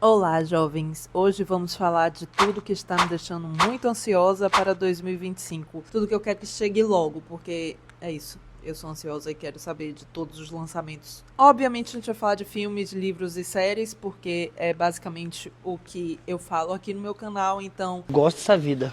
Olá, jovens! Hoje vamos falar de tudo que está me deixando muito ansiosa para 2025. Tudo que eu quero que chegue logo, porque é isso. Eu sou ansiosa e quero saber de todos os lançamentos. Obviamente a gente vai falar de filmes, livros e séries, porque é basicamente o que eu falo aqui no meu canal, então... Gosto dessa vida.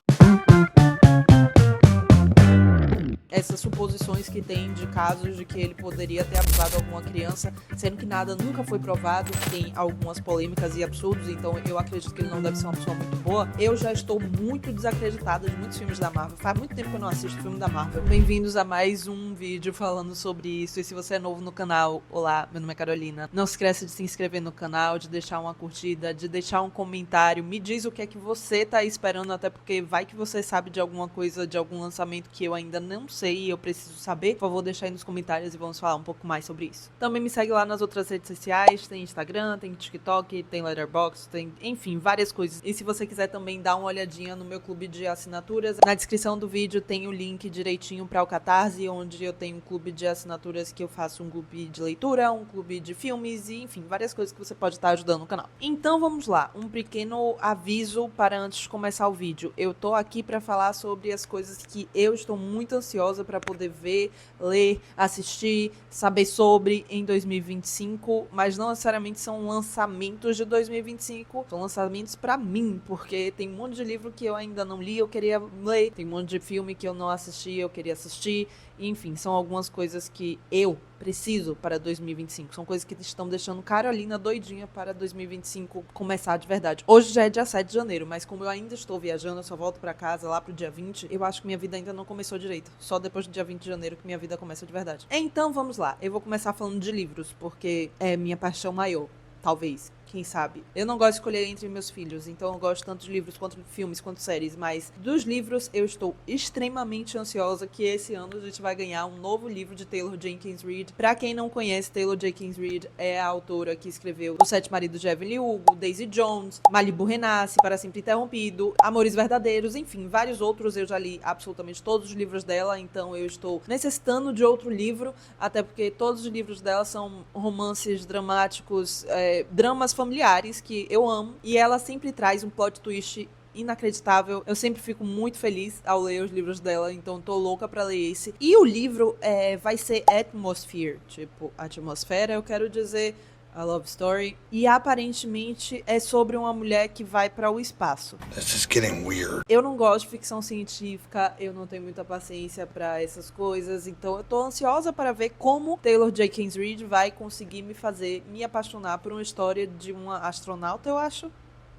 Essas suposições que tem de casos de que ele poderia ter abusado alguma criança, sendo que nada nunca foi provado, tem algumas polêmicas e absurdos, então eu acredito que ele não deve ser uma pessoa muito boa. Eu já estou muito desacreditada de muitos filmes da Marvel, faz muito tempo que eu não assisto filme da Marvel. Bem-vindos a mais um vídeo falando sobre isso, e se você é novo no canal, olá, meu nome é Carolina. Não se esqueça de se inscrever no canal, de deixar uma curtida, de deixar um comentário, me diz o que é que você tá esperando, até porque vai que você sabe de alguma coisa, de algum lançamento que eu ainda não sei e eu preciso saber. Por favor, deixa aí nos comentários e vamos falar um pouco mais sobre isso. Também me segue lá nas outras redes sociais, tem Instagram, tem TikTok, tem Letterboxd, tem, enfim, várias coisas. E se você quiser também dar uma olhadinha no meu clube de assinaturas, na descrição do vídeo tem o link direitinho para o Catarse, onde eu tenho um clube de assinaturas que eu faço um clube de leitura, um clube de filmes e, enfim, várias coisas que você pode estar ajudando o canal. Então vamos lá, um pequeno aviso para antes de começar o vídeo. Eu tô aqui para falar sobre as coisas que eu estou muito ansiosa para poder ver, ler, assistir, saber sobre em 2025, mas não necessariamente são lançamentos de 2025, são lançamentos para mim, porque tem um monte de livro que eu ainda não li, eu queria ler, tem um monte de filme que eu não assisti, eu queria assistir, enfim, são algumas coisas que eu preciso para 2025, são coisas que estão deixando Carolina doidinha para 2025 começar de verdade. Hoje já é dia 7 de janeiro, mas como eu ainda estou viajando, eu só volto para casa lá pro dia 20, eu acho que minha vida ainda não começou direito, só depois do dia 20 de janeiro que minha vida começa de verdade. Então vamos lá, eu vou começar falando de livros, porque é minha paixão maior, talvez. Quem sabe? Eu não gosto de escolher entre meus filhos, então eu gosto tanto de livros quanto de filmes, quanto de séries, mas dos livros eu estou extremamente ansiosa que esse ano a gente vai ganhar um novo livro de Taylor Jenkins Reid. Pra quem não conhece, Taylor Jenkins Reid é a autora que escreveu Os Sete Maridos de Evelyn Hugo, Daisy Jones, Malibu Renasce, Para Sempre Interrompido, Amores Verdadeiros, enfim, vários outros. Eu já li absolutamente todos os livros dela, então eu estou necessitando de outro livro, até porque todos os livros dela são romances dramáticos, dramas familiares que eu amo, e ela sempre traz um plot twist inacreditável. Eu sempre fico muito feliz ao ler os livros dela, então tô louca pra ler esse. E o livro vai ser Atmosphere, tipo, atmosfera, eu quero dizer, a love story. E aparentemente é sobre uma mulher que vai para o espaço. This is getting weird. Eu não gosto de ficção científica, eu não tenho muita paciência para essas coisas, então eu tô ansiosa para ver como Taylor Jenkins Reid vai conseguir me fazer me apaixonar por uma história de uma astronauta, eu acho.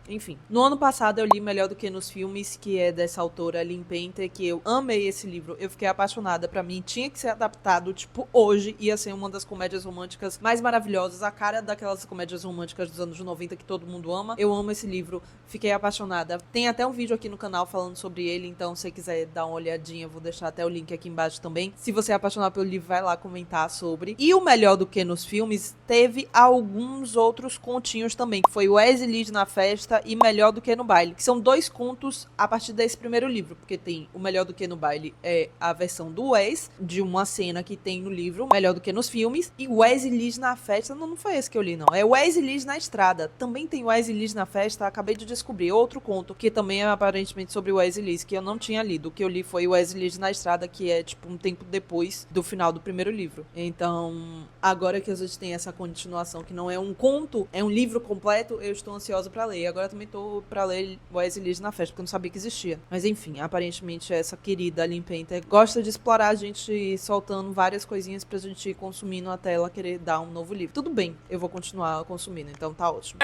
Enfim, no ano passado eu li Melhor do que nos Filmes, que é dessa autora Lynn Painter, que eu amei esse livro, eu fiquei apaixonada, pra mim tinha que ser adaptado, tipo, hoje, ia ser uma das comédias românticas mais maravilhosas, a cara daquelas comédias românticas dos anos 90 que todo mundo ama. Eu amo esse livro, fiquei apaixonada. Tem até um vídeo aqui no canal falando sobre ele, então se você quiser dar uma olhadinha, vou deixar até o link aqui embaixo também. Se você é apaixonado pelo livro, vai lá comentar sobre. E o Melhor do que nos Filmes teve alguns outros continhos também, que foi o Wes e Liz na Festa e Melhor do que no Baile, que são dois contos a partir desse primeiro livro, porque tem o Melhor do que no Baile, é a versão do Wes, de uma cena que tem no livro Melhor do que nos Filmes, e Wes e Liz na Festa, não foi esse que eu li não, é Wes e Liz na Estrada, também tem Wes e Liz na Festa, acabei de descobrir, outro conto, que também é aparentemente sobre Wes e Liz, que eu não tinha lido, o que eu li foi Wes e Liz na Estrada, que é tipo um tempo depois do final do primeiro livro. Então, agora que a gente tem essa continuação, que não é um conto, é um livro completo, eu estou ansiosa pra ler. Agora também tô pra ler Wes e Liz na Festa, porque eu não sabia que existia. Mas enfim, aparentemente essa querida Lynn Painter gosta de explorar a gente soltando várias coisinhas pra gente ir consumindo até ela querer dar um novo livro. Tudo bem, eu vou continuar consumindo, então tá ótimo.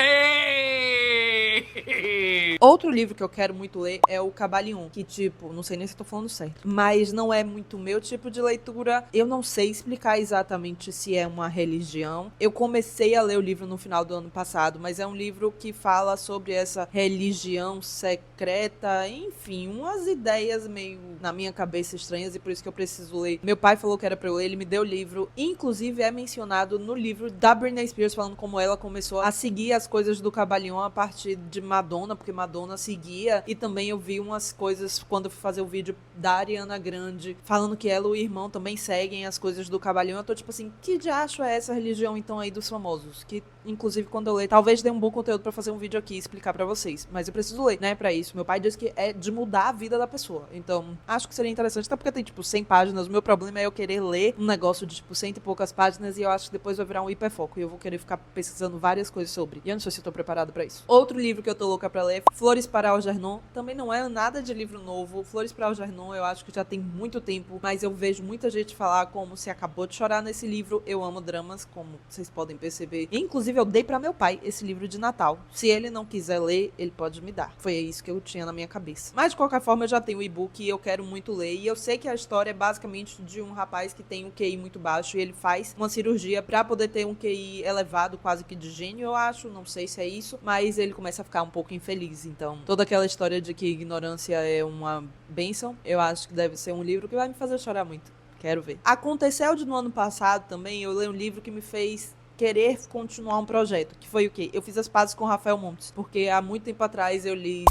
Outro livro que eu quero muito ler é o Caballion, que tipo, não sei nem se eu tô falando certo, mas não é muito meu tipo de leitura. Eu não sei explicar exatamente se é uma religião. Eu comecei a ler o livro no final do ano passado, mas é um livro que fala sobre essa religião secreta, enfim, umas ideias meio na minha cabeça estranhas, e por isso que eu preciso ler. Meu pai falou que era pra eu ler, ele me deu o livro, inclusive é mencionado no livro da Britney Spears, falando como ela começou a seguir as coisas do Caballion a partir de Madonna, porque Madonna seguia, e também eu vi umas coisas quando eu fui fazer o vídeo da Ariana Grande, falando que ela e o irmão também seguem as coisas do Cabalhão. Eu tô tipo assim, que diacho é essa religião então aí dos famosos? Que, inclusive, quando eu ler, talvez dê um bom conteúdo pra fazer um vídeo aqui e explicar pra vocês, mas eu preciso ler, né, pra isso. Meu pai disse que é de mudar a vida da pessoa, então acho que seria interessante, até porque tem tipo 100 páginas, o meu problema é eu querer ler um negócio de tipo 100 e poucas páginas e eu acho que depois vai virar um hiperfoco e eu vou querer ficar pesquisando várias coisas sobre, e eu não sei se eu tô preparado pra isso. Outro livro que eu tô louca pra ler é Flores para Algernon, também não é nada de livro novo. Flores para Algernon eu acho que já tem muito tempo, mas eu vejo muita gente falar como se acabou de chorar nesse livro. Eu amo dramas, como vocês podem perceber, e, inclusive eu dei pra meu pai esse livro de Natal. Se ele não quiser ler, ele pode me dar. Foi isso que eu tinha na minha cabeça, mas de qualquer forma eu já tenho o e-book e eu quero muito ler, e eu sei que a história é basicamente de um rapaz que tem um QI muito baixo e ele faz uma cirurgia pra poder ter um QI elevado, quase que de gênio, eu acho, não sei se é isso, mas ele começa a ficar um pouco infeliz. Então, toda aquela história de que ignorância é uma bênção, eu acho que deve ser um livro que vai me fazer chorar muito. Quero ver. Aconteceu de no ano passado também, eu li um livro que me fez querer continuar um projeto, que foi o quê? Eu fiz as pazes com Rafael Montes, porque há muito tempo atrás eu li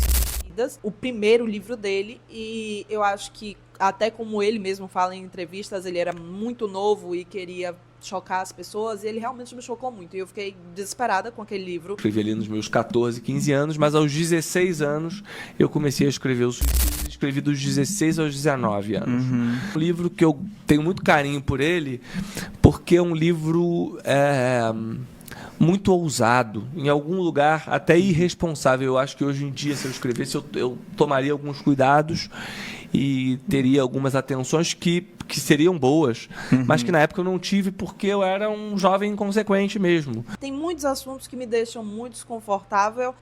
o primeiro livro dele, e eu acho que, até como ele mesmo fala em entrevistas, ele era muito novo e queria chocar as pessoas, e ele realmente me chocou muito, e eu fiquei desesperada com aquele livro. Escrevi ali nos meus 14, 15 anos, mas aos 16 anos eu comecei a escrever o suicídio. Escrevi dos 16 aos 19 anos. Um livro que eu tenho muito carinho por ele, porque é um livro muito ousado, em algum lugar até irresponsável. Eu acho que hoje em dia, se eu escrevesse, eu tomaria alguns cuidados e teria algumas atenções que seriam boas, mas que na época eu não tive porque eu era um jovem inconsequente mesmo. Tem muitos assuntos que me deixam muito desconfortável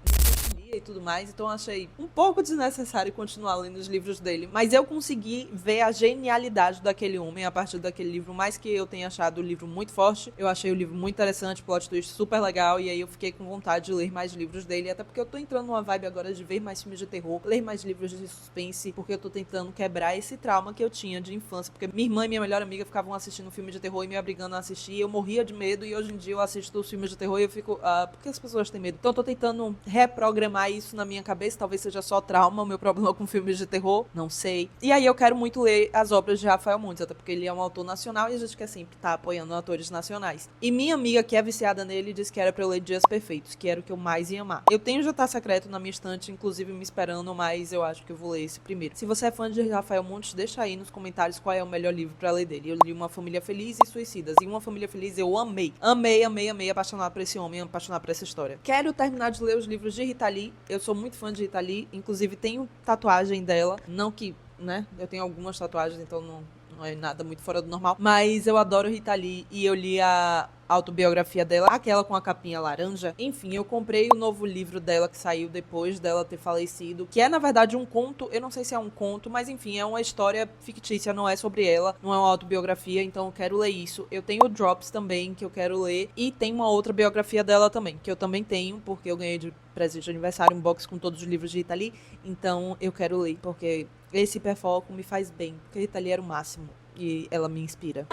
e tudo mais, então eu achei um pouco desnecessário continuar lendo os livros dele, mas eu consegui ver a genialidade daquele homem a partir daquele livro, mais que eu tenha achado o livro muito forte, eu achei o livro muito interessante, plot twist super legal, e aí eu fiquei com vontade de ler mais livros dele, até porque eu tô entrando numa vibe agora de ver mais filmes de terror, ler mais livros de suspense, porque eu tô tentando quebrar esse trauma que eu tinha de infância, porque minha irmã e minha melhor amiga ficavam assistindo um filme de terror e me obrigando a assistir, e eu morria de medo, e hoje em dia eu assisto os filmes de terror e eu fico, por que as pessoas têm medo? Então eu tô tentando reprogramar isso na minha cabeça, talvez seja só trauma, o meu problema com filmes de terror, não sei. E aí eu quero muito ler as obras de Rafael Montes, até porque ele é um autor nacional e a gente quer sempre estar apoiando atores nacionais. E minha amiga, que é viciada nele, disse que era pra eu ler Dias Perfeitos, que era o que eu mais ia amar. Eu tenho Jantar Secreto na minha estante, inclusive me esperando, mas eu acho que eu vou ler esse primeiro. Se você é fã de Rafael Montes, deixa aí nos comentários qual é o melhor livro pra ler dele. Eu li Uma Família Feliz e Suicidas, e Uma Família Feliz eu amei. Amei, apaixonado por esse homem, apaixonado por essa história. Quero terminar de ler os livros de Rita Lee, eu sou muito fã de Rita Lee, inclusive tenho tatuagem dela, não que, né, eu tenho algumas tatuagens, então não é nada muito fora do normal, mas eu adoro Rita Lee, e eu li a autobiografia dela, aquela com a capinha laranja. Enfim, eu comprei o novo livro dela que saiu depois dela ter falecido, que é na verdade um conto, eu não sei se é um conto, mas enfim, é uma história fictícia, não é sobre ela, não é uma autobiografia, então eu quero ler isso. Eu tenho o Drops também, que eu quero ler, e tem uma outra biografia dela também, que eu também tenho, porque eu ganhei de presente de aniversário um box com todos os livros de Rita Lee, então eu quero ler, porque esse hiperfoco me faz bem, porque Rita Lee era o máximo, e ela me inspira.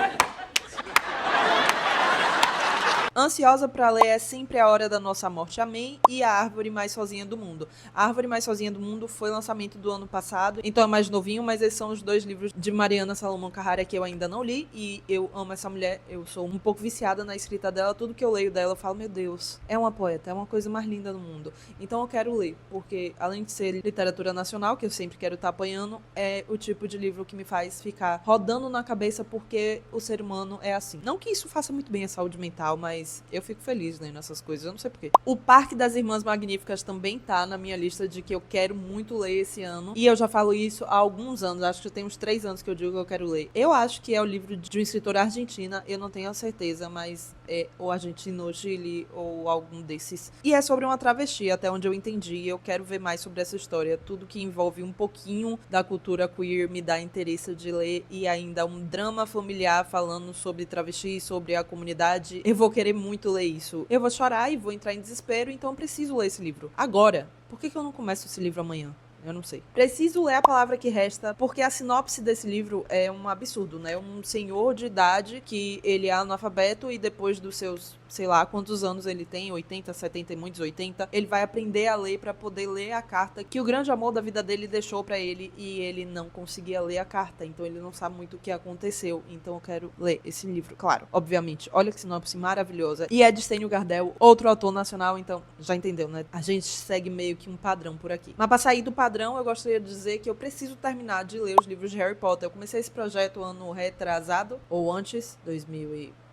Ansiosa pra ler É Sempre a Hora da Nossa Morte, Amém, e A Árvore Mais Sozinha do Mundo. A Árvore Mais Sozinha do Mundo foi lançamento do ano passado, então é mais novinho, mas esses são os dois livros de Mariana Salomão Carrara que eu ainda não li, e eu amo essa mulher, eu sou um pouco viciada na escrita dela, tudo que eu leio dela eu falo, meu Deus, é uma poeta, é uma coisa mais linda do mundo. Então eu quero ler, porque além de ser literatura nacional, que eu sempre quero estar apoiando, é o tipo de livro que me faz ficar rodando na cabeça porque o ser humano é assim. Não que isso faça muito bem à saúde mental, mas eu fico feliz lendo essas coisas, eu não sei porquê. O Parque das Irmãs Magníficas também tá na minha lista de que eu quero muito ler esse ano, e eu já falo isso há alguns anos, acho que tem uns 3 anos que eu digo que eu quero ler. Eu acho que é o livro de uma escritora argentina, eu não tenho a certeza, mas é ou argentino, ou Chile, ou algum desses. E é sobre uma travesti, até onde eu entendi, eu quero ver mais sobre essa história. Tudo que envolve um pouquinho da cultura queer me dá interesse de ler, e ainda um drama familiar falando sobre travesti, sobre a comunidade, eu vou querer muito ler isso. Eu vou chorar e vou entrar em desespero, então eu preciso ler esse livro agora. Por que eu não começo esse livro amanhã? Eu não sei. Preciso ler A Palavra que Resta, porque a sinopse desse livro é um absurdo, né? Um senhor de idade que ele é analfabeto e depois dos seus, sei lá, quantos anos ele tem, 80, 70 e muitos 80, ele vai aprender a ler pra poder ler a carta que o grande amor da vida dele deixou pra ele e ele não conseguia ler a carta, então ele não sabe muito o que aconteceu. Então eu quero ler esse livro, claro, obviamente. Olha que sinopse maravilhosa. E é de Stênio Gardel, outro autor nacional, então já entendeu, né? A gente segue meio que um padrão por aqui. Mas pra sair do padrão, eu gostaria de dizer que eu preciso terminar de ler os livros de Harry Potter. Eu comecei esse projeto ano retrasado, ou antes,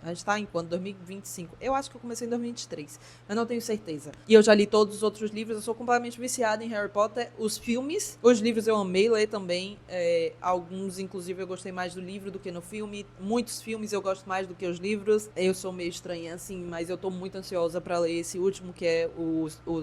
a gente tá em quando? 2025. Eu acho que eu comecei em 2023. Eu não tenho certeza. E eu já li todos os outros livros. Eu sou completamente viciada em Harry Potter. Os filmes, os livros eu amei ler também. Alguns, inclusive, eu gostei mais do livro do que no filme. Muitos filmes eu gosto mais do que os livros. Eu sou meio estranha, assim, mas eu tô muito ansiosa pra ler esse último, que é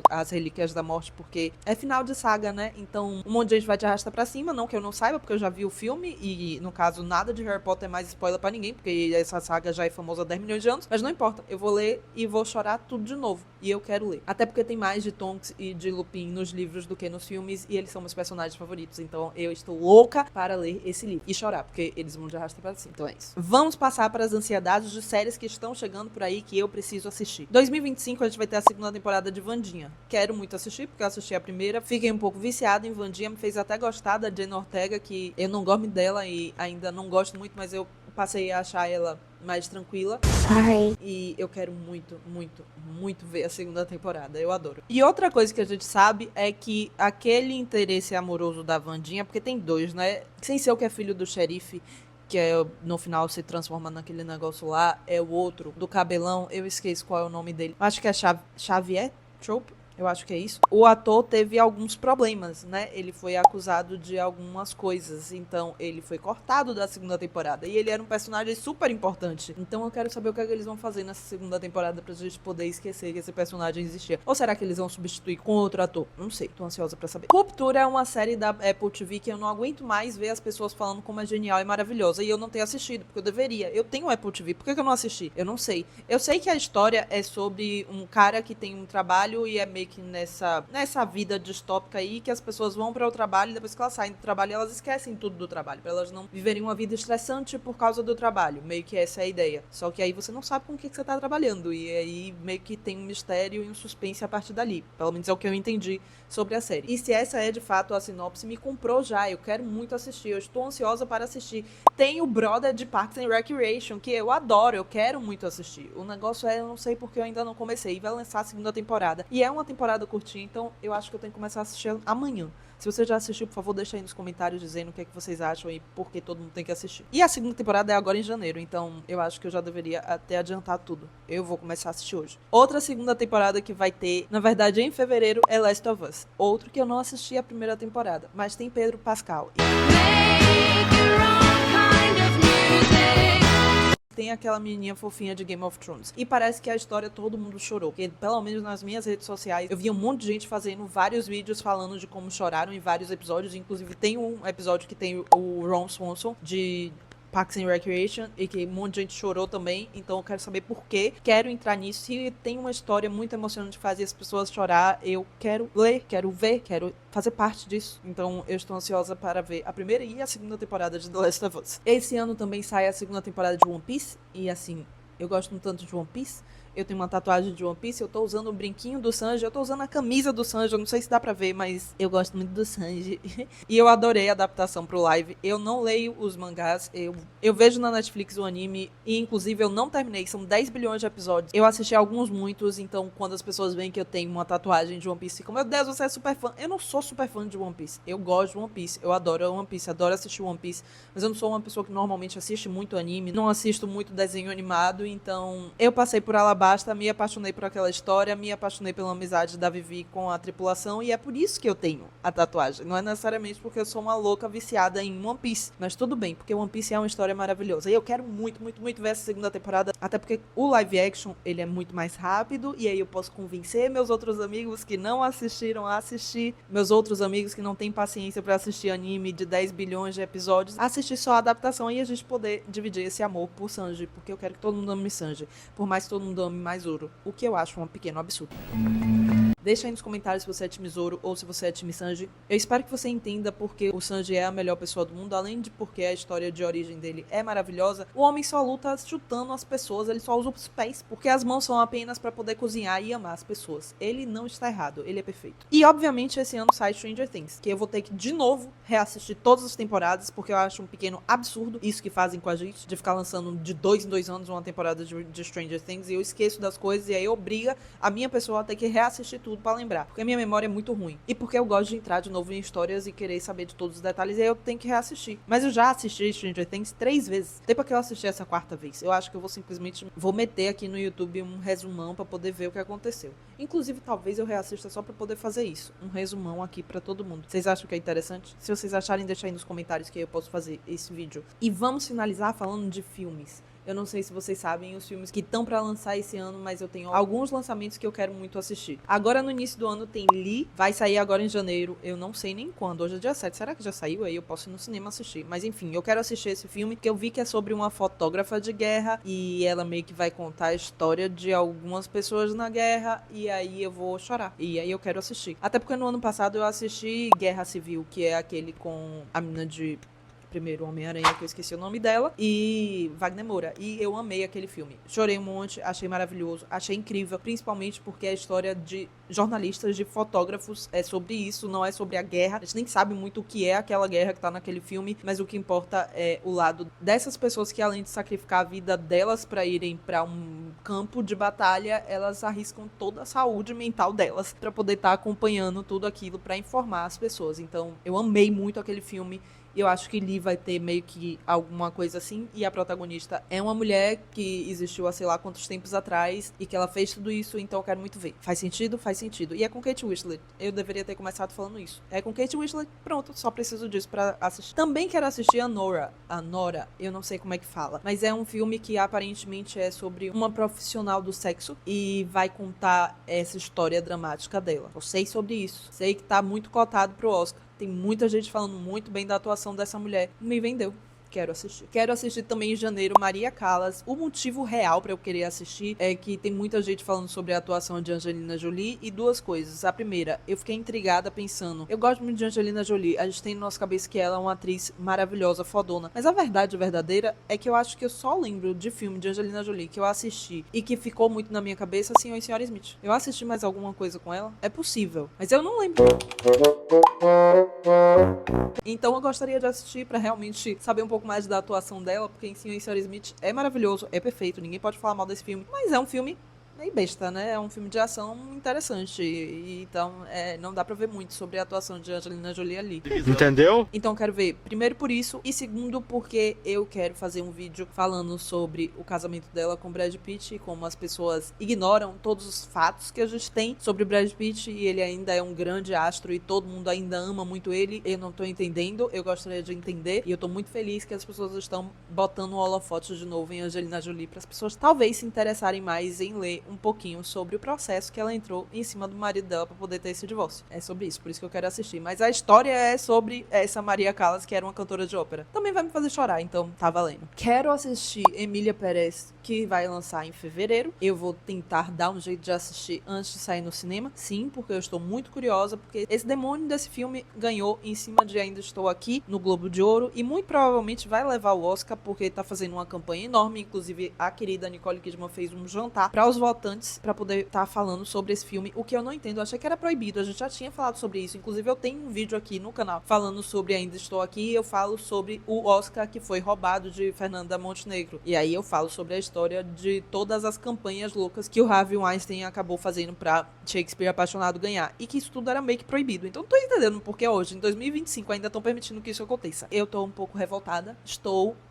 As Relíquias da Morte, porque é final de saga, né? Então, um monte de gente vai te arrastar pra cima. Não que eu não saiba, porque eu já vi o filme. E, no caso, nada de Harry Potter é mais spoiler pra ninguém, porque essa saga já é famosa há 10 milhões de anos, mas não importa, eu vou ler e vou chorar tudo de novo, e eu quero ler. Até porque tem mais de Tonks e de Lupin nos livros do que nos filmes, e eles são meus personagens favoritos, então eu estou louca para ler esse livro e chorar, porque eles vão de arrasta pra cima, então é isso. Vamos passar para as ansiedades de séries que estão chegando por aí que eu preciso assistir. 2025 a gente vai ter a segunda temporada de Wandinha. Quero muito assistir, porque eu assisti a primeira, fiquei um pouco viciada em Wandinha, me fez até gostar da Jenna Ortega, que eu não gosto dela e ainda não gosto muito, mas eu passei a achar ela mais tranquila. Sorry. E eu quero muito, muito, muito ver a segunda temporada. Eu adoro. E outra coisa que a gente sabe é que aquele interesse amoroso da Wandinha, porque tem dois, né? Sem ser o que é filho do xerife, que é, no final se transforma naquele negócio lá, é o outro, do cabelão. Eu esqueço qual é o nome dele. Acho que é Xavier Trope. Eu acho que é isso. O ator teve alguns problemas, né? Ele foi acusado de algumas coisas. Então, ele foi cortado da segunda temporada. E ele era um personagem super importante. Então, eu quero saber o que é que eles vão fazer nessa segunda temporada pra gente poder esquecer que esse personagem existia. Ou será que eles vão substituir com outro ator? Não sei. Tô ansiosa pra saber. Ruptura é uma série da Apple TV que eu não aguento mais ver as pessoas falando como é genial e maravilhosa. E eu não tenho assistido, porque eu deveria. Eu tenho Apple TV. Por que eu não assisti? Eu não sei. Eu sei que a história é sobre um cara que tem um trabalho e é meio que nessa vida distópica aí, que as pessoas vão para o trabalho e depois que elas saem do trabalho elas esquecem tudo do trabalho, para elas não viverem uma vida estressante por causa do trabalho, meio que essa é a ideia. Só que aí você não sabe com o que você tá trabalhando e aí meio que tem um mistério e um suspense a partir dali, pelo menos é o que eu entendi sobre a série. E se essa é de fato a sinopse, me comprou já, eu quero muito assistir, eu estou ansiosa para assistir. Tem o brother de Parks and Recreation, que eu adoro, eu quero muito assistir. O negócio é, eu não sei porque eu ainda não comecei, vai lançar a segunda temporada, e é uma temporada curtinha, então eu acho que eu tenho que começar a assistir amanhã. Se você já assistiu, por favor, deixa aí nos comentários dizendo o que é que vocês acham e por que todo mundo tem que assistir. E a segunda temporada é agora em janeiro, então eu acho que eu já deveria até adiantar tudo. Eu vou começar a assistir hoje. Outra segunda temporada que vai ter, na verdade em fevereiro, é Last of Us. Outro que eu não assisti a primeira temporada, mas tem Pedro Pascal. Tem aquela menininha fofinha de Game of Thrones. E parece que a história todo mundo chorou. Porque, pelo menos nas minhas redes sociais, eu vi um monte de gente fazendo vários vídeos falando de como choraram em vários episódios. Inclusive, tem um episódio que tem o Ron Swanson, de Parks and Recreation, e que um monte de gente chorou também, então eu quero saber por quê. Quero entrar nisso. Se tem uma história muito emocionante que faz as pessoas chorar, eu quero ler, quero ver, quero fazer parte disso. Então eu estou ansiosa para ver a primeira e a segunda temporada de The Last of Us. Esse ano também sai a segunda temporada de One Piece, e assim, eu gosto um tanto de One Piece. Eu tenho uma tatuagem de One Piece, eu tô usando o brinquinho do Sanji, eu tô usando a camisa do Sanji, eu não sei se dá pra ver, mas eu gosto muito do Sanji. E eu adorei a adaptação pro live. Eu não leio os mangás, eu vejo na Netflix o anime, e inclusive eu não terminei, são 10 bilhões de episódios. Eu assisti alguns, muitos, então quando as pessoas veem que eu tenho uma tatuagem de One Piece, ficam, meu Deus, você é super fã. Eu não sou super fã de One Piece, eu gosto de One Piece, eu adoro One Piece, adoro assistir One Piece, mas eu não sou uma pessoa que normalmente assiste muito anime, não assisto muito desenho animado, então eu passei por Alabasta, me apaixonei por aquela história, me apaixonei pela amizade da Vivi com a tripulação, e é por isso que eu tenho a tatuagem. Não é necessariamente porque eu sou uma louca viciada em One Piece, mas tudo bem, porque One Piece é uma história maravilhosa. E eu quero muito, muito, muito ver essa segunda temporada, até porque o live action, ele é muito mais rápido, e aí eu posso convencer meus outros amigos que não assistiram a assistir, meus outros amigos que não têm paciência pra assistir anime de 10 bilhões de episódios, assistir só a adaptação e a gente poder dividir esse amor por Sanji, porque eu quero que todo mundo ame Sanji, por mais que todo mundo ame mais Zoro, o que eu acho um pequeno absurdo. Deixa aí nos comentários se você é time Zoro ou se você é time Sanji. Eu espero que você entenda porque o Sanji é a melhor pessoa do mundo, além de porque a história de origem dele é maravilhosa. O homem só luta chutando as pessoas, ele só usa os pés, porque as mãos são apenas pra poder cozinhar e amar as pessoas. Ele não está errado, ele é perfeito. E obviamente esse ano sai Stranger Things, que eu vou ter que de novo reassistir todas as temporadas, porque eu acho um pequeno absurdo isso que fazem com a gente, de ficar lançando de 2 em 2 anos uma temporada de Stranger Things, e eu esqueço das coisas, e aí obriga a minha pessoa a ter que reassistir tudo pra lembrar, porque a minha memória é muito ruim, e porque eu gosto de entrar de novo em histórias e querer saber de todos os detalhes, e aí eu tenho que reassistir. Mas eu já assisti Stranger Things 3 vezes, até porque eu assisti essa 4ª vez. Eu acho que eu vou simplesmente meter aqui no YouTube um resumão pra poder ver o que aconteceu. Inclusive, talvez eu reassista só pra poder fazer isso, um resumão aqui pra todo mundo. Vocês acham que é interessante? Se vocês acharem, deixa aí nos comentários que eu posso fazer esse vídeo. E vamos finalizar falando de filmes. Eu não sei se vocês sabem os filmes que estão pra lançar esse ano, mas eu tenho alguns lançamentos que eu quero muito assistir. Agora, no início do ano, tem Lee. Vai sair agora em janeiro. Eu não sei nem quando. Hoje é dia 7. Será que já saiu? Aí eu posso ir no cinema assistir. Mas enfim, eu quero assistir esse filme, que eu vi que é sobre uma fotógrafa de guerra. E ela meio que vai contar a história de algumas pessoas na guerra. E aí eu vou chorar. E aí eu quero assistir. Até porque no ano passado eu assisti Guerra Civil, que é aquele com a menina de... primeiro Homem-Aranha, que eu esqueci o nome dela, e Wagner Moura. E eu amei aquele filme. Chorei um monte, achei maravilhoso, achei incrível, principalmente porque a história de jornalistas, de fotógrafos, é sobre isso, não é sobre a guerra. A gente nem sabe muito o que é aquela guerra que tá naquele filme, mas o que importa é o lado dessas pessoas que, além de sacrificar a vida delas pra irem pra um campo de batalha, elas arriscam toda a saúde mental delas pra poder estar acompanhando tudo aquilo pra informar as pessoas. Então, eu amei muito aquele filme. Eu acho que Lee vai ter meio que alguma coisa assim. E a protagonista é uma mulher que existiu há sei lá quantos tempos atrás. E que ela fez tudo isso, então eu quero muito ver. Faz sentido? Faz sentido. E é com Kate Winslet. Eu deveria ter começado falando isso. É com Kate Winslet, pronto. Só preciso disso pra assistir. Também quero assistir a Nora. A Nora, eu não sei como é que fala. Mas é um filme que aparentemente é sobre uma profissional do sexo. E vai contar essa história dramática dela. Eu sei sobre isso. Sei que tá muito cotado pro Oscar. Tem muita gente falando muito bem da atuação dessa mulher. Me vendeu. Quero assistir. Quero assistir também em janeiro Maria Callas. O motivo real pra eu querer assistir é que tem muita gente falando sobre a atuação de Angelina Jolie e duas coisas. A primeira, eu fiquei intrigada pensando, eu gosto muito de Angelina Jolie, a gente tem na nossa cabeça que ela é uma atriz maravilhosa, fodona, mas a verdade verdadeira é que eu acho que eu só lembro de filme de Angelina Jolie que eu assisti e que ficou muito na minha cabeça, Senhor e Senhora Smith. Eu assisti mais alguma coisa com ela? É possível, mas eu não lembro. Então eu gostaria de assistir pra realmente saber um pouco mais da atuação dela, porque em Senhor e Senhora Smith é maravilhoso, é perfeito, ninguém pode falar mal desse filme, mas é um filme meio besta, né? É um filme de ação interessante. Então, não dá pra ver muito sobre a atuação de Angelina Jolie ali. Entendeu? Então, quero ver, primeiro por isso, e segundo porque eu quero fazer um vídeo falando sobre o casamento dela com Brad Pitt e como as pessoas ignoram todos os fatos que a gente tem sobre Brad Pitt e ele ainda é um grande astro e todo mundo ainda ama muito ele. Eu não tô entendendo, eu gostaria de entender e eu tô muito feliz que as pessoas estão botando o holofote de novo em Angelina Jolie para as pessoas talvez se interessarem mais em ler um pouquinho sobre o processo que ela entrou em cima do marido dela pra poder ter esse divórcio. É sobre isso, por isso que eu quero assistir. Mas a história é sobre essa Maria Callas, que era uma cantora de ópera. Também vai me fazer chorar, então tá valendo. Quero assistir Emília Pérez, que vai lançar em fevereiro. Eu vou tentar dar um jeito de assistir antes de sair no cinema. Sim, porque eu estou muito curiosa, porque esse demônio desse filme ganhou em cima de Ainda Estou Aqui, no Globo de Ouro, e muito provavelmente vai levar o Oscar, porque tá fazendo uma campanha enorme. Inclusive, a querida Nicole Kidman fez um jantar para os votantes para poder estar falando sobre esse filme, o que eu não entendo. Eu achei que era proibido, a gente já tinha falado sobre isso. Inclusive, eu tenho um vídeo aqui no canal falando sobre Ainda Estou Aqui, e eu falo sobre o Oscar que foi roubado de Fernanda Montenegro. E aí eu falo sobre a história de todas as campanhas loucas que o Harvey Weinstein acabou fazendo pra Shakespeare Apaixonado ganhar, e que isso tudo era meio que proibido. Então não tô entendendo porque hoje, em 2025, ainda estão permitindo que isso aconteça. Eu tô um pouco revoltada,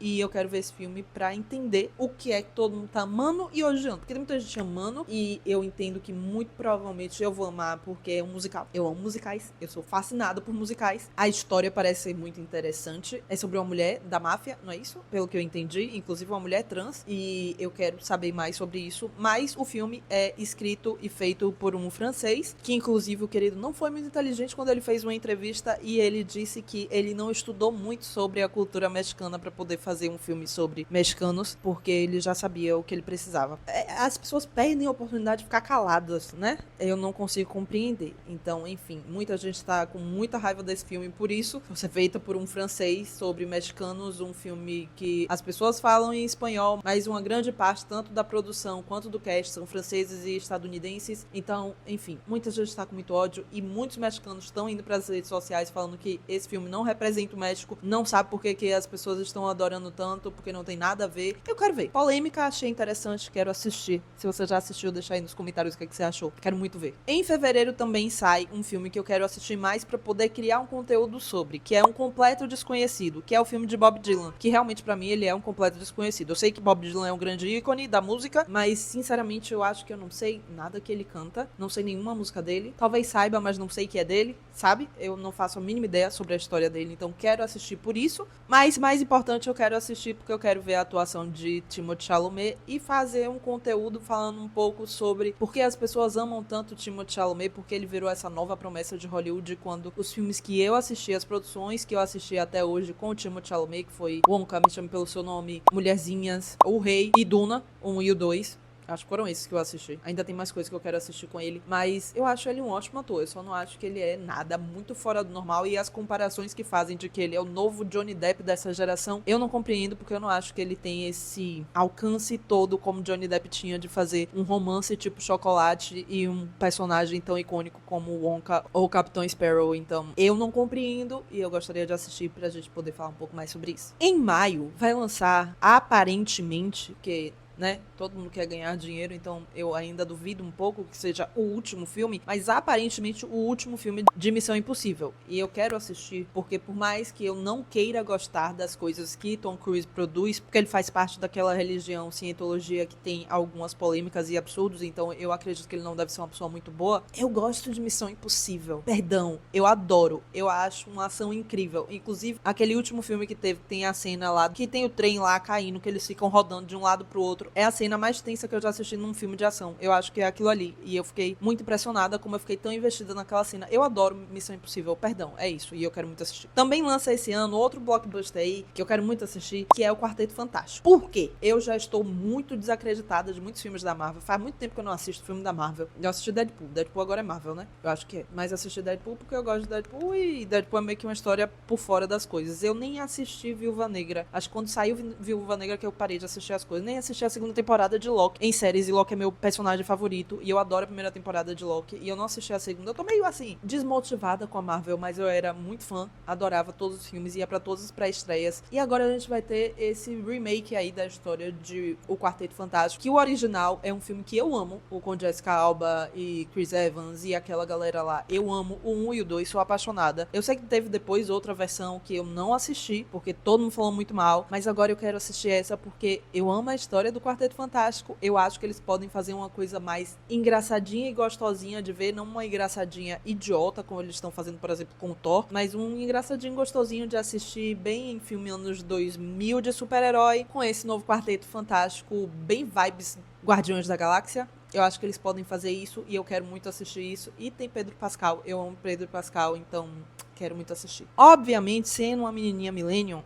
e eu quero ver esse filme pra entender o que é que todo mundo tá amando e odiando, porque tem muita gente amando, e eu entendo que muito provavelmente eu vou amar porque é um musical. Eu amo musicais, eu sou fascinada por musicais. A história parece ser muito interessante, é sobre uma mulher da máfia, não é isso? Pelo que eu entendi, inclusive uma mulher trans, e eu quero saber mais sobre isso, mas o filme é escrito e feito por um francês, que inclusive o querido não foi muito inteligente quando ele fez uma entrevista e ele disse que ele não estudou muito sobre a cultura mexicana para poder fazer um filme sobre mexicanos, porque ele já sabia o que ele precisava. As pessoas perdem perdem a oportunidade de ficar caladas, né? Eu não consigo compreender. Então, enfim, muita gente tá com muita raiva desse filme por isso. Foi feita por um francês sobre mexicanos, um filme que as pessoas falam em espanhol, mas uma grande parte, tanto da produção quanto do cast, são franceses e estadunidenses. Então, enfim, muita gente tá com muito ódio e muitos mexicanos estão indo para as redes sociais falando que esse filme não representa o México, não sabe por que as pessoas estão adorando tanto, porque não tem nada a ver. Eu quero ver. Polêmica, achei interessante, quero assistir. Se você já assistiu, deixa aí nos comentários o que você achou. Quero muito ver. Em fevereiro também sai um filme que eu quero assistir mais pra poder criar um conteúdo sobre, que é Um Completo Desconhecido, que é o filme de Bob Dylan, que realmente pra mim ele é um completo desconhecido. Eu sei que Bob Dylan é um grande ícone da música, mas sinceramente eu acho que eu não sei nada que ele canta, não sei nenhuma música dele. Talvez saiba, mas não sei que é dele, sabe? Eu não faço a mínima ideia sobre a história dele, então quero assistir por isso. Mas mais importante, eu quero assistir porque eu quero ver a atuação de Timothée Chalamet e fazer um conteúdo falando um pouco sobre por que as pessoas amam tanto Timothée Chalamet, porque ele virou essa nova promessa de Hollywood quando os filmes que eu assisti, as produções que eu assisti até hoje com o Timothée Chalamet, que foi Wonka, Me Chame Pelo Seu Nome, Mulherzinhas, O Rei e Duna, 1 e o 2. Acho que foram esses que eu assisti. Ainda tem mais coisas que eu quero assistir com ele. Mas eu acho ele um ótimo ator. Eu só não acho que ele é nada muito fora do normal. E as comparações que fazem de que ele é o novo Johnny Depp dessa geração, eu não compreendo, porque eu não acho que ele tem esse alcance todo como Johnny Depp tinha de fazer um romance tipo Chocolate e um personagem tão icônico como o Wonka ou o Capitão Sparrow. Então, eu não compreendo e eu gostaria de assistir pra gente poder falar um pouco mais sobre isso. Em maio, vai lançar, aparentemente, que... né? Todo mundo quer ganhar dinheiro, então eu ainda duvido um pouco que seja o último filme, mas aparentemente o último filme de Missão Impossível. E eu quero assistir, porque por mais que eu não queira gostar das coisas que Tom Cruise produz, porque ele faz parte daquela religião, cientologia, que tem algumas polêmicas e absurdos, então eu acredito que ele não deve ser uma pessoa muito boa, eu gosto de Missão Impossível. Perdão, eu adoro. Eu acho uma ação incrível. Inclusive, aquele último filme que teve, tem a cena lá, que tem o trem lá caindo, que eles ficam rodando de um lado pro outro. É a cena mais tensa que eu já assisti num filme de ação. Eu acho que é aquilo ali. E eu fiquei muito impressionada como eu fiquei tão investida naquela cena. Eu adoro Missão Impossível, perdão, é isso. E eu quero muito assistir. Também lança esse ano outro blockbuster aí, que eu quero muito assistir, que é o Quarteto Fantástico. Por quê? Eu já estou muito desacreditada de muitos filmes da Marvel. Faz muito tempo que eu não assisto filme da Marvel. Eu assisti Deadpool. Deadpool agora é Marvel, né? Eu acho que é. Mas assisti Deadpool porque eu gosto de Deadpool e Deadpool é meio que uma história por fora das coisas. Eu nem assisti Viúva Negra. Acho que quando saiu Viúva Negra que eu parei de assistir as coisas. Nem assisti a segunda temporada de Loki em séries, e Loki é meu personagem favorito, e eu adoro a primeira temporada de Loki, e eu não assisti a segunda. Eu tô meio assim, desmotivada com a Marvel, mas eu era muito fã, adorava todos os filmes, ia pra todas as pré-estreias, e agora a gente vai ter esse remake aí da história de O Quarteto Fantástico, que o original é um filme que eu amo, o com Jessica Alba e Chris Evans e aquela galera lá. Eu amo o 1 e o 2, sou apaixonada. Eu sei que teve depois outra versão que eu não assisti, porque todo mundo falou muito mal, mas agora eu quero assistir essa porque eu amo a história do Quarteto Fantástico. Eu acho que eles podem fazer uma coisa mais engraçadinha e gostosinha de ver, não uma engraçadinha idiota, como eles estão fazendo, por exemplo, com o Thor, mas um engraçadinho gostosinho de assistir, bem em filme anos 2000 de super-herói, com esse novo Quarteto Fantástico, bem vibes Guardiões da Galáxia. Eu acho que eles podem fazer isso e eu quero muito assistir isso. E tem Pedro Pascal, eu amo Pedro Pascal, então quero muito assistir. Obviamente, sendo uma menininha millennium,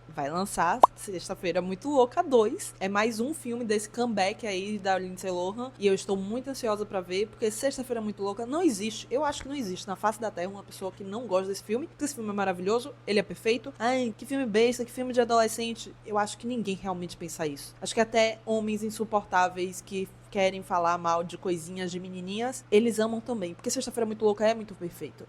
vai lançar Sexta-feira Muito Louca 2. É mais um filme desse comeback aí da Lindsay Lohan. E eu estou muito ansiosa pra ver, porque Sexta-feira Muito Louca não existe. Eu acho que não existe na face da Terra uma pessoa que não gosta desse filme. Porque esse filme é maravilhoso, ele é perfeito. Ai, que filme besta, que filme de adolescente. Eu acho que ninguém realmente pensa isso. Acho que até homens insuportáveis que querem falar mal de coisinhas de menininhas, eles amam também. Porque Sexta-feira Muito Louca é muito perfeito.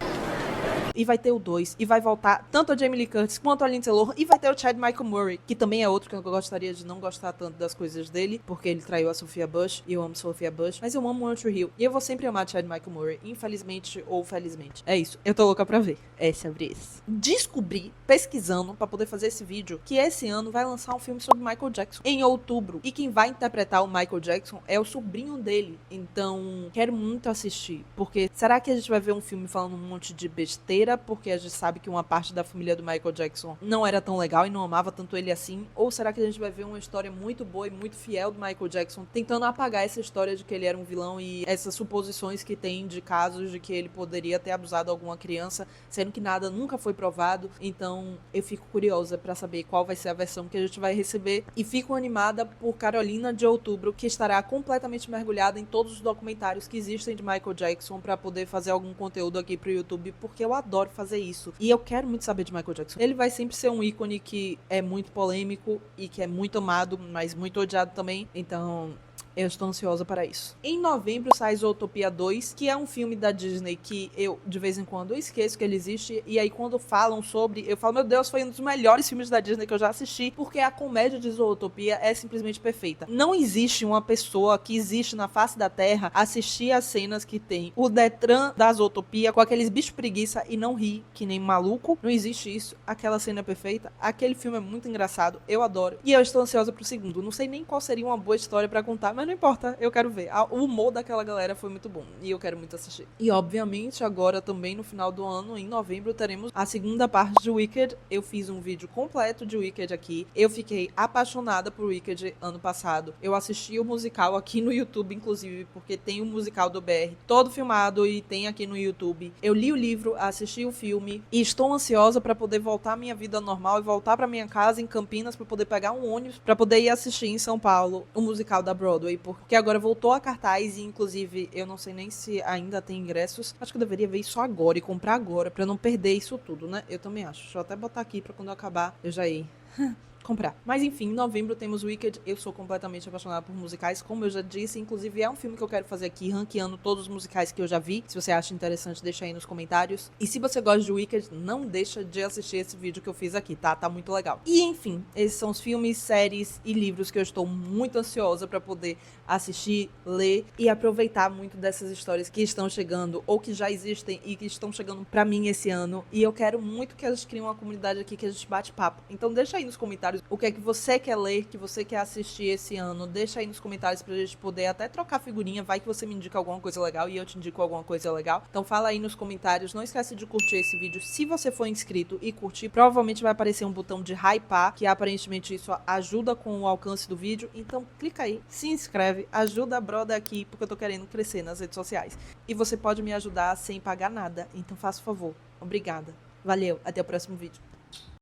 E vai ter o 2, e vai voltar tanto a Jamie Lee Curtis quanto a Lindsay Lohan, e vai ter o Chad Michael Murray, que também é outro que eu gostaria de não gostar tanto das coisas dele, porque ele traiu a Sophia Bush, e eu amo Sophia Bush, mas eu amo o Andrew Hill, e eu vou sempre amar Chad Michael Murray, infelizmente ou felizmente. É isso, eu tô louca pra ver. É sobre isso. Descobri, pesquisando, pra poder fazer esse vídeo, que esse ano vai lançar um filme sobre Michael Jackson, em outubro, e quem vai interpretar o Michael Jackson é o sobrinho dele, então quero muito assistir, porque será que a gente vai ver um filme falando um monte de besteira besteira, porque a gente sabe que uma parte da família do Michael Jackson não era tão legal e não amava tanto ele assim? Ou será que a gente vai ver uma história muito boa e muito fiel do Michael Jackson, tentando apagar essa história de que ele era um vilão e essas suposições que tem de casos de que ele poderia ter abusado alguma criança, sendo que nada nunca foi provado? Então eu fico curiosa pra saber qual vai ser a versão que a gente vai receber, e fico animada por Carolina de Outubro, que estará completamente mergulhada em todos os documentários que existem de Michael Jackson pra poder fazer algum conteúdo aqui pro YouTube, porque eu adoro fazer isso e eu quero muito saber de Michael Jackson. Ele vai sempre ser um ícone que é muito polêmico e que é muito amado, mas muito odiado também, então eu estou ansiosa para isso. Em novembro sai Zootopia 2, que é um filme da Disney que eu, de vez em quando, esqueço que ele existe. E aí, quando falam sobre, eu falo, meu Deus, foi um dos melhores filmes da Disney que eu já assisti, porque a comédia de Zootopia é simplesmente perfeita. Não existe uma pessoa que existe na face da Terra assistir as cenas que tem o Detran da Zootopia com aqueles bichos preguiça e não rir que nem maluco. Não existe isso. Aquela cena é perfeita. Aquele filme é muito engraçado. Eu adoro. E eu estou ansiosa pro segundo. Não sei nem qual seria uma boa história pra contar, mas não importa, eu quero ver. O humor daquela galera foi muito bom e eu quero muito assistir. E obviamente agora também no final do ano, em novembro, teremos a segunda parte de Wicked. Eu fiz um vídeo completo de Wicked aqui. Eu fiquei apaixonada por Wicked ano passado. Eu assisti o musical aqui no YouTube, inclusive, porque tem o musical do BR todo filmado e tem aqui no YouTube. Eu li o livro, assisti o filme e estou ansiosa para poder voltar à minha vida normal e voltar para minha casa em Campinas para poder pegar um ônibus para poder ir assistir em São Paulo o musical da Broadway, porque agora voltou a cartaz e inclusive eu não sei nem se ainda tem ingressos. Acho que eu deveria ver isso agora e comprar agora pra não perder isso tudo, né? Eu também acho. Deixa eu até botar aqui pra quando eu acabar eu já ir comprar. Mas enfim, em novembro temos Wicked. Eu sou completamente apaixonada por musicais, como eu já disse. Inclusive é um filme que eu quero fazer aqui, ranqueando todos os musicais que eu já vi. Se você acha interessante, deixa aí nos comentários. E se você gosta de Wicked, não deixa de assistir esse vídeo que eu fiz aqui, tá? Tá muito legal. E enfim, esses são os filmes, séries e livros que eu estou muito ansiosa pra poder assistir, ler e aproveitar muito dessas histórias que estão chegando ou que já existem e que estão chegando pra mim esse ano. E eu quero muito que a gente crie uma comunidade aqui que a gente bate papo. Então deixa aí nos comentários o que é que você quer ler, que você quer assistir esse ano. Deixa aí nos comentários pra gente poder até trocar figurinha. Vai que você me indica alguma coisa legal e eu te indico alguma coisa legal. Então fala aí nos comentários. Não esquece de curtir esse vídeo. Se você for inscrito e curtir, provavelmente vai aparecer um botão de hypar, que aparentemente isso ajuda com o alcance do vídeo. Então clica aí, se inscreve, ajuda a Broda aqui, porque eu tô querendo crescer nas redes sociais. E você pode me ajudar sem pagar nada. Então faça o favor. Obrigada. Valeu, até o próximo vídeo.